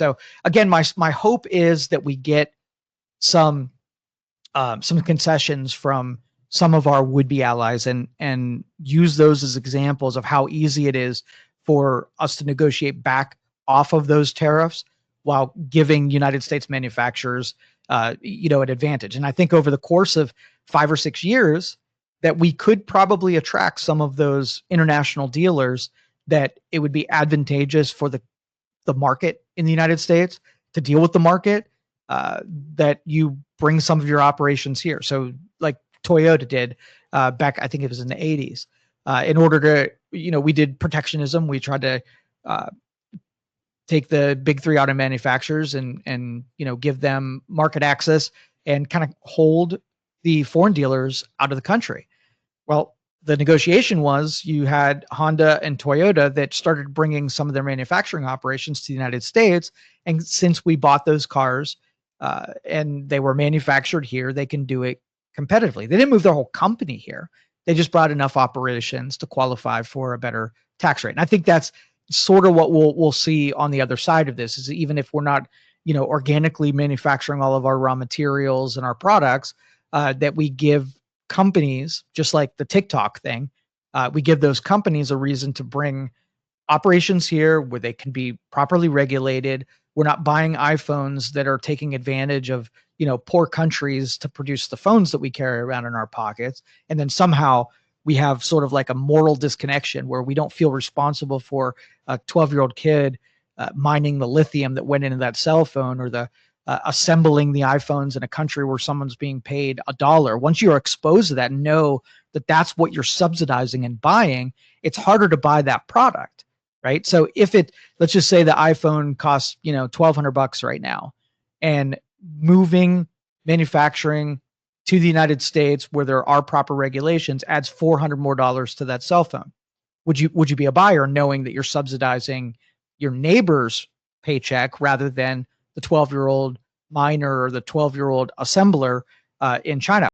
So again, my hope is that we get some concessions from some of our would-be allies and use those as examples of how easy it is for us to negotiate back off of those tariffs while giving United States manufacturers, an advantage. And I think over the course of 5 or 6 years that we could probably attract some of those international dealers that it would be advantageous for the market in the United States to deal with the market, that you bring some of your operations here. So like Toyota did back, I think it was in the 80s, in order to, we did protectionism. We tried to take the big three auto manufacturers and give them market access and kind of hold the foreign dealers out of the country. Well, the negotiation was you had Honda and Toyota that started bringing some of their manufacturing operations to the United States. And since we bought those cars and they were manufactured here, they can do it competitively. They didn't move their whole company here. They just brought enough operations to qualify for a better tax rate. And I think that's sort of what we'll see on the other side of this, is even if we're not, organically manufacturing all of our raw materials and our products, that we give companies, just like the TikTok thing, we give those companies a reason to bring operations here where they can be properly regulated. We're not buying iPhones that are taking advantage of, poor countries to produce the phones that we carry around in our pockets. And then somehow we have sort of like a moral disconnection where we don't feel responsible for a 12-year-old kid mining the lithium that went into that cell phone, or the assembling the iPhones in a country where someone's being paid $1. Once you're exposed to that and know that that's what you're subsidizing and buying, it's harder to buy that product, right? So if let's just say the iPhone costs, $1,200 right now, and moving manufacturing to the United States where there are proper regulations adds $400 more to that cell phone. Would you be a buyer knowing that you're subsidizing your neighbor's paycheck rather than the 12-year-old miner or the 12-year-old assembler in China?